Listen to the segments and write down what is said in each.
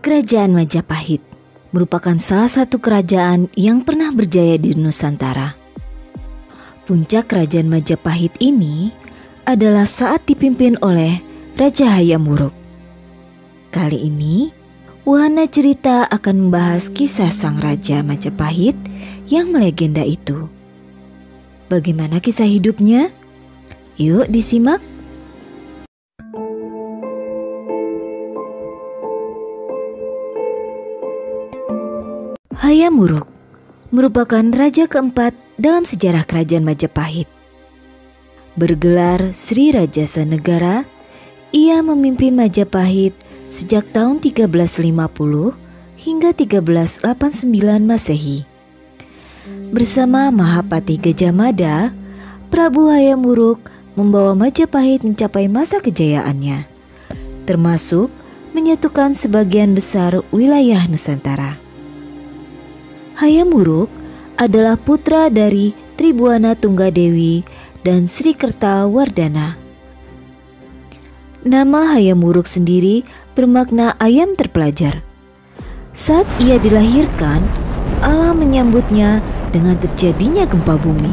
Kerajaan Majapahit merupakan salah satu kerajaan yang pernah berjaya di Nusantara. Puncak kerajaan Majapahit ini adalah saat dipimpin oleh Raja Hayam Wuruk. Kali ini, wahana cerita akan membahas kisah sang Raja Majapahit yang melegenda itu. Bagaimana kisah hidupnya? Yuk disimak. Hayam Wuruk merupakan raja keempat dalam sejarah kerajaan Majapahit. Bergelar Sri Rajasa Negara, ia memimpin Majapahit sejak tahun 1350 hingga 1389 Masehi. Bersama Mahapati Gajah Mada, Prabu Hayam Wuruk membawa Majapahit mencapai masa kejayaannya, termasuk menyatukan sebagian besar wilayah Nusantara. Hayam Wuruk adalah putra dari Tribhuwana Tunggadewi dan Sri Kertawardhana. Nama Hayam Wuruk sendiri bermakna ayam terpelajar. Saat ia dilahirkan, alam menyambutnya dengan terjadinya gempa bumi,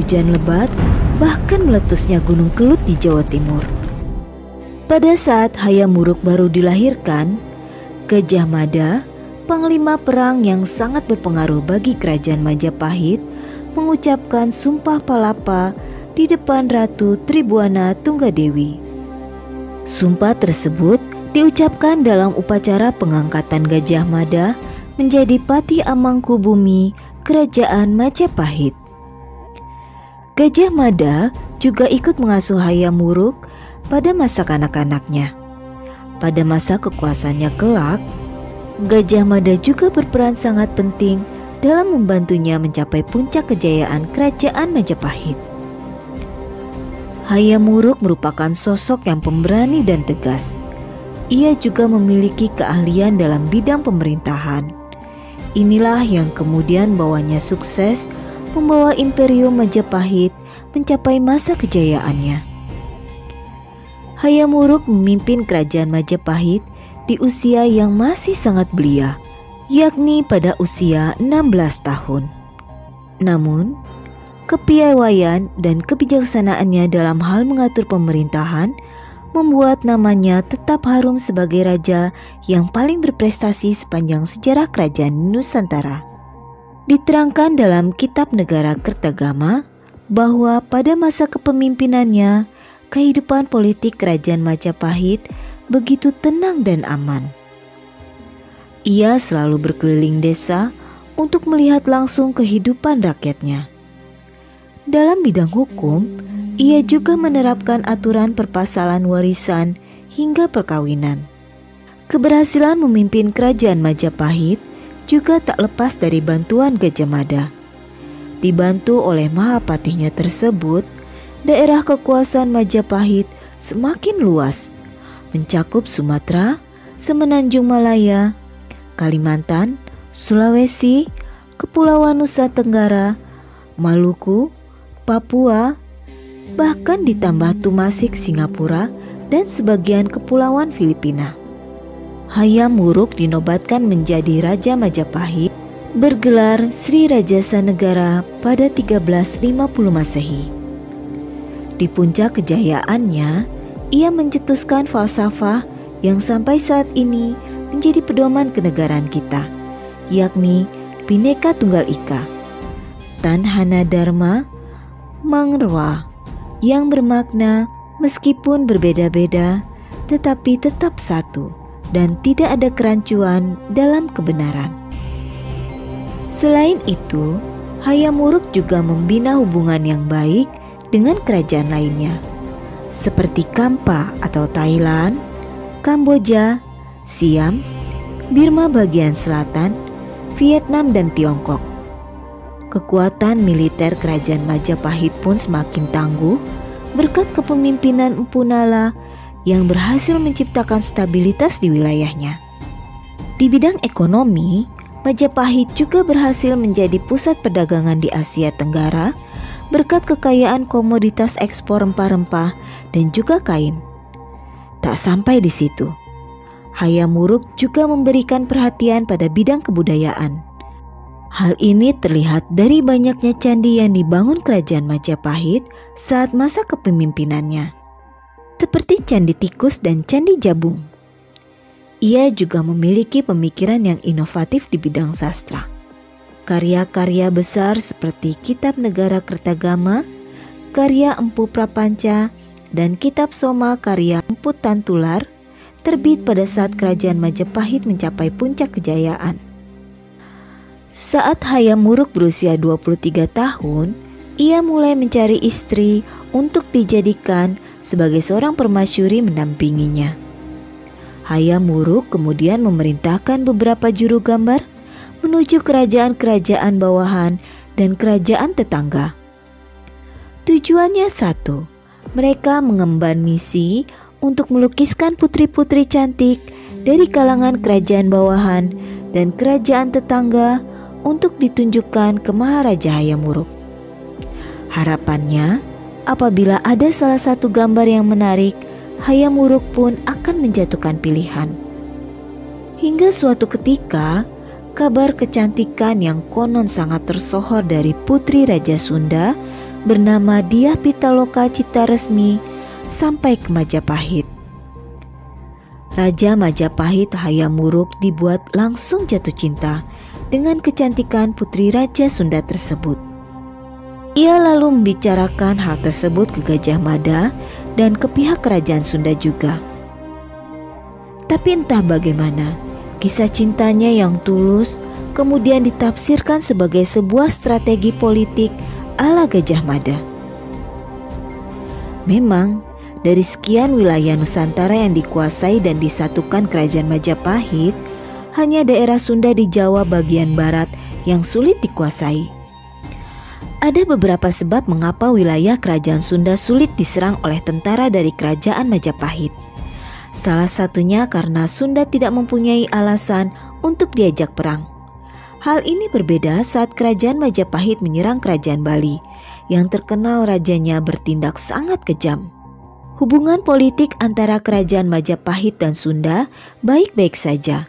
hujan lebat, bahkan meletusnya Gunung Kelut di Jawa Timur. Pada saat Hayam Wuruk baru dilahirkan, Gajah Mada, panglima perang yang sangat berpengaruh bagi kerajaan Majapahit, mengucapkan sumpah palapa di depan Ratu Tribhuwana Tunggadewi. Sumpah tersebut diucapkan dalam upacara pengangkatan Gajah Mada menjadi Pati Amangkubumi Kerajaan Majapahit. Gajah Mada juga ikut mengasuh Hayam Wuruk pada masa kanak-kanaknya. Pada masa kekuasaannya kelak, Gajah Mada juga berperan sangat penting dalam membantunya mencapai puncak kejayaan kerajaan Majapahit. Hayam Wuruk merupakan sosok yang pemberani dan tegas. Ia juga memiliki keahlian dalam bidang pemerintahan. Inilah yang kemudian bawanya sukses membawa Imperium Majapahit mencapai masa kejayaannya. Hayam Wuruk memimpin kerajaan Majapahit di usia yang masih sangat belia, yakni pada usia 16 tahun. Namun, kepiawaian dan kebijaksanaannya dalam hal mengatur pemerintahan membuat namanya tetap harum sebagai raja yang paling berprestasi sepanjang sejarah kerajaan Nusantara. Diterangkan dalam Kitab Negara Kertagama bahwa pada masa kepemimpinannya, kehidupan politik kerajaan Majapahit begitu tenang dan aman. Ia selalu berkeliling desa untuk melihat langsung kehidupan rakyatnya. Dalam bidang hukum, ia juga menerapkan aturan perpasalan warisan hingga perkawinan. Keberhasilan memimpin kerajaan Majapahit juga tak lepas dari bantuan Gajah Mada. Dibantu oleh Mahapatinya tersebut, daerah kekuasaan Majapahit semakin luas, mencakup Sumatera, Semenanjung Malaya, Kalimantan, Sulawesi, Kepulauan Nusa Tenggara, Maluku, Papua, bahkan ditambah Tumasik Singapura dan sebagian kepulauan Filipina. Hayam Wuruk dinobatkan menjadi Raja Majapahit, bergelar Sri Rajasa Negara pada 1350 Masehi. Di puncak kejayaannya, ia mencetuskan falsafah yang sampai saat ini menjadi pedoman kenegaraan kita, yakni Bhinneka Tunggal Ika, Tanhana Dharma Mangrwa, yang bermakna meskipun berbeda-beda tetapi tetap satu dan tidak ada kerancuan dalam kebenaran. Selain itu, Hayam Wuruk juga membina hubungan yang baik dengan kerajaan lainnya, seperti Kampa atau Thailand, Kamboja, Siam, Birma bagian selatan, Vietnam dan Tiongkok. Kekuatan militer kerajaan Majapahit pun semakin tangguh berkat kepemimpinan Empu Nala yang berhasil menciptakan stabilitas di wilayahnya. Di bidang ekonomi, Majapahit juga berhasil menjadi pusat perdagangan di Asia Tenggara berkat kekayaan komoditas ekspor rempah-rempah dan juga kain. Tak sampai di situ, Hayam Wuruk juga memberikan perhatian pada bidang kebudayaan. Hal ini terlihat dari banyaknya candi yang dibangun kerajaan Majapahit saat masa kepemimpinannya, seperti Candi Tikus dan Candi Jabung. Ia juga memiliki pemikiran yang inovatif di bidang sastra. Karya-karya besar seperti Kitab Negara Kertagama, karya Empu Prapanca, dan Kitab Soma karya Empu Tantular terbit pada saat kerajaan Majapahit mencapai puncak kejayaan. Saat Hayam Wuruk berusia 23 tahun, ia mulai mencari istri untuk dijadikan sebagai seorang permasyuri mendampinginya. Hayam Wuruk kemudian memerintahkan beberapa juru gambar menuju kerajaan-kerajaan bawahan dan kerajaan tetangga. Tujuannya satu, mereka mengemban misi untuk melukiskan putri-putri cantik dari kalangan kerajaan bawahan dan kerajaan tetangga untuk ditunjukkan ke Maharaja Hayam Wuruk. Harapannya, apabila ada salah satu gambar yang menarik, Hayam Wuruk pun akan menjatuhkan pilihan. Hingga suatu ketika, kabar kecantikan yang konon sangat tersohor dari putri Raja Sunda bernama Dyah Pitaloka Citaresmi sampai ke Majapahit. Raja Majapahit Hayam Wuruk dibuat langsung jatuh cinta dengan kecantikan putri Raja Sunda tersebut. Ia lalu membicarakan hal tersebut ke Gajah Mada dan ke pihak kerajaan Sunda juga. Tapi entah bagaimana, kisah cintanya yang tulus kemudian ditafsirkan sebagai sebuah strategi politik ala Gajah Mada. Memang, dari sekian wilayah Nusantara yang dikuasai dan disatukan kerajaan Majapahit, hanya daerah Sunda di Jawa bagian barat yang sulit dikuasai. Ada beberapa sebab mengapa wilayah kerajaan Sunda sulit diserang oleh tentara dari kerajaan Majapahit. Salah satunya karena Sunda tidak mempunyai alasan untuk diajak perang. Hal ini berbeda saat kerajaan Majapahit menyerang kerajaan Bali, yang terkenal rajanya bertindak sangat kejam. Hubungan politik antara kerajaan Majapahit dan Sunda baik-baik saja.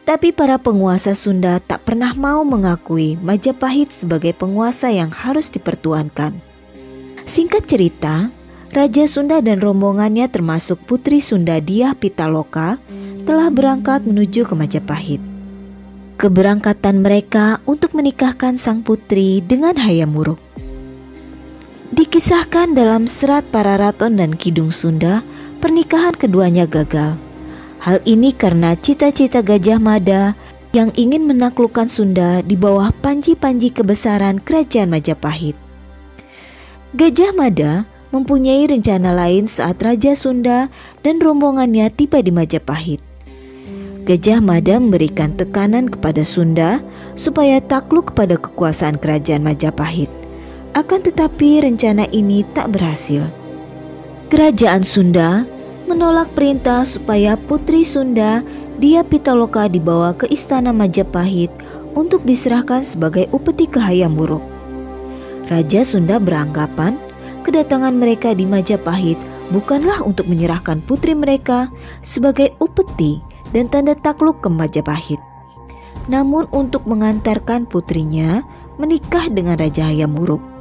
Tapi para penguasa Sunda tak pernah mau mengakui Majapahit sebagai penguasa yang harus dipertuankan. Singkat cerita, Raja Sunda dan rombongannya termasuk Putri Sunda Dyah Pitaloka telah berangkat menuju ke Majapahit. Keberangkatan mereka untuk menikahkan sang putri dengan Hayam Wuruk dikisahkan dalam serat Pararaton dan Kidung Sunda. Pernikahan keduanya gagal. Hal ini karena cita-cita Gajah Mada yang ingin menaklukkan Sunda di bawah panji-panji kebesaran kerajaan Majapahit. Gajah Mada mempunyai rencana lain saat Raja Sunda dan rombongannya tiba di Majapahit. Gajah Mada memberikan tekanan kepada Sunda supaya takluk kepada kekuasaan kerajaan Majapahit. Akan tetapi rencana ini tak berhasil. Kerajaan Sunda menolak perintah supaya Putri Sunda Dyah Pitaloka dibawa ke istana Majapahit untuk diserahkan sebagai upeti ke Hayam Wuruk. Raja Sunda beranggapan kedatangan mereka di Majapahit bukanlah untuk menyerahkan putri mereka sebagai upeti dan tanda takluk ke Majapahit, namun untuk mengantarkan putrinya menikah dengan Raja Hayam Wuruk.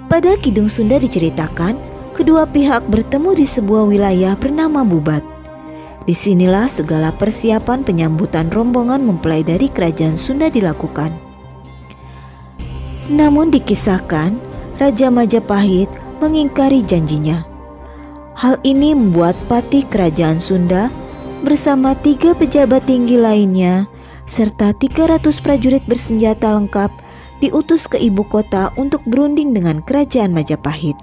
Pada Kidung Sunda diceritakan, kedua pihak bertemu di sebuah wilayah bernama Bubat. Disinilah segala persiapan penyambutan rombongan mempelai dari kerajaan Sunda dilakukan. Namun dikisahkan, Raja Majapahit mengingkari janjinya. Hal ini membuat patih kerajaan Sunda bersama 3 pejabat tinggi lainnya serta 300 prajurit bersenjata lengkap diutus ke ibu kota untuk berunding dengan kerajaan Majapahit.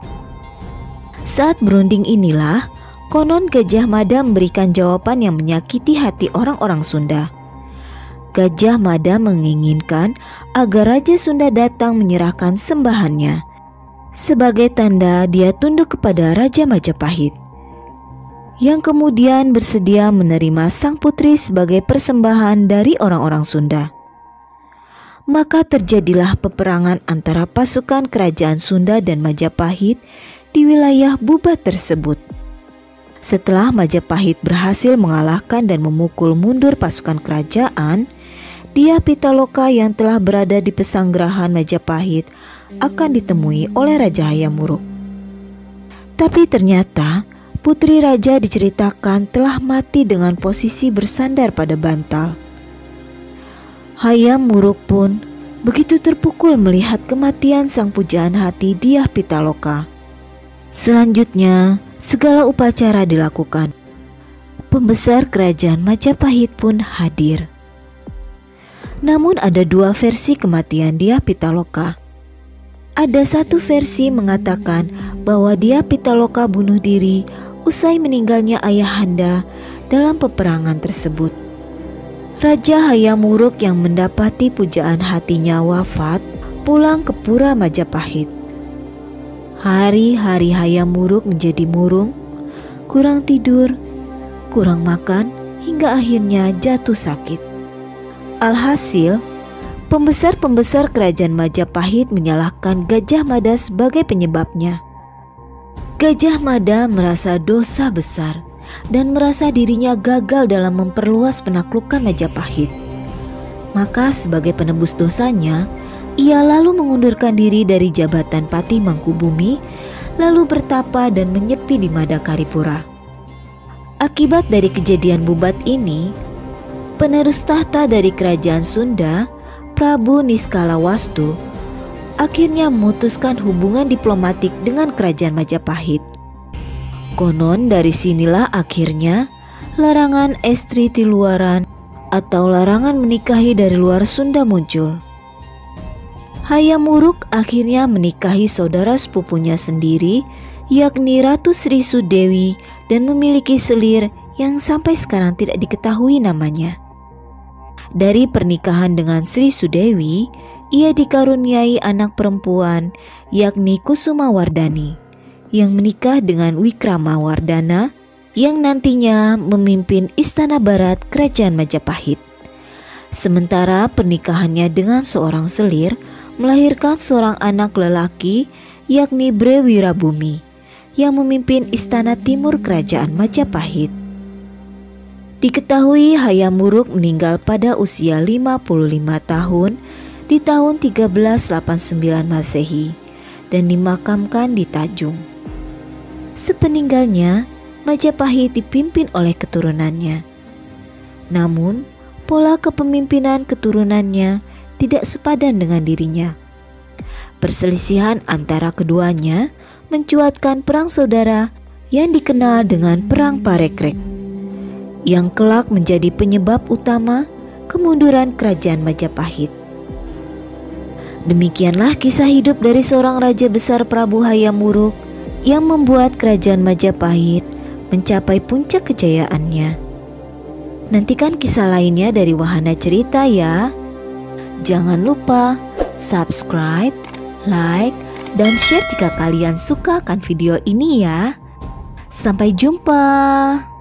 Saat berunding inilah, konon Gajah Mada memberikan jawaban yang menyakiti hati orang-orang Sunda. Gajah Mada menginginkan agar Raja Sunda datang menyerahkan sembahannya, sebagai tanda dia tunduk kepada Raja Majapahit, yang kemudian bersedia menerima sang putri sebagai persembahan dari orang-orang Sunda. Maka terjadilah peperangan antara pasukan kerajaan Sunda dan Majapahit di wilayah Bubat tersebut. Setelah Majapahit berhasil mengalahkan dan memukul mundur pasukan kerajaan, Dyah Pitaloka yang telah berada di pesanggerahan Majapahit akan ditemui oleh Raja Hayam Wuruk. Tapi ternyata putri raja diceritakan telah mati dengan posisi bersandar pada bantal. Hayam Wuruk pun begitu terpukul melihat kematian sang pujaan hati Dyah Pitaloka. Selanjutnya, segala upacara dilakukan. Pembesar kerajaan Majapahit pun hadir. Namun ada dua versi kematian Dyah Pitaloka. Ada satu versi mengatakan bahwa Dyah Pitaloka bunuh diri usai meninggalnya ayahanda dalam peperangan tersebut. Raja Hayam Wuruk yang mendapati pujaan hatinya wafat pulang ke Pura Majapahit. Hari-hari Hayam Wuruk menjadi murung, kurang tidur, kurang makan, hingga akhirnya jatuh sakit. Alhasil, pembesar-pembesar kerajaan Majapahit menyalahkan Gajah Mada sebagai penyebabnya. Gajah Mada merasa dosa besar dan merasa dirinya gagal dalam memperluas penaklukan Majapahit. Maka sebagai penebus dosanya, ia lalu mengundurkan diri dari jabatan Patih Mangkubumi, lalu bertapa dan menyepi di Madakaripura. Akibat dari kejadian bubat ini, penerus tahta dari kerajaan Sunda, Prabu Niskalawastu, akhirnya memutuskan hubungan diplomatik dengan kerajaan Majapahit. Konon dari sinilah akhirnya larangan estri tiluaran atau larangan menikahi dari luar Sunda muncul. Hayam Wuruk akhirnya menikahi saudara sepupunya sendiri, yakni Ratu Sri Sudewi, dan memiliki selir yang sampai sekarang tidak diketahui namanya. Dari pernikahan dengan Sri Sudewi, ia dikaruniai anak perempuan, yakni Kusumawardhani, yang menikah dengan Wikramawardhana, yang nantinya memimpin Istana Barat Kerajaan Majapahit. Sementara pernikahannya dengan seorang selir melahirkan seorang anak lelaki, yakni Bre Wirabumi, yang memimpin Istana Timur Kerajaan Majapahit. Diketahui Hayam Wuruk meninggal pada usia 55 tahun di tahun 1389 Masehi dan dimakamkan di Tajung. Sepeninggalnya, Majapahit dipimpin oleh keturunannya. Namun, pola kepemimpinan keturunannya tidak sepadan dengan dirinya. Perselisihan antara keduanya mencuatkan perang saudara yang dikenal dengan Perang Parekrek, yang kelak menjadi penyebab utama kemunduran kerajaan Majapahit. Demikianlah kisah hidup dari seorang raja besar Prabu Hayam Wuruk yang membuat kerajaan Majapahit mencapai puncak kejayaannya. Nantikan kisah lainnya dari Wahana Cerita ya. Jangan lupa subscribe, like, dan share jika kalian suka akan video ini ya. Sampai jumpa.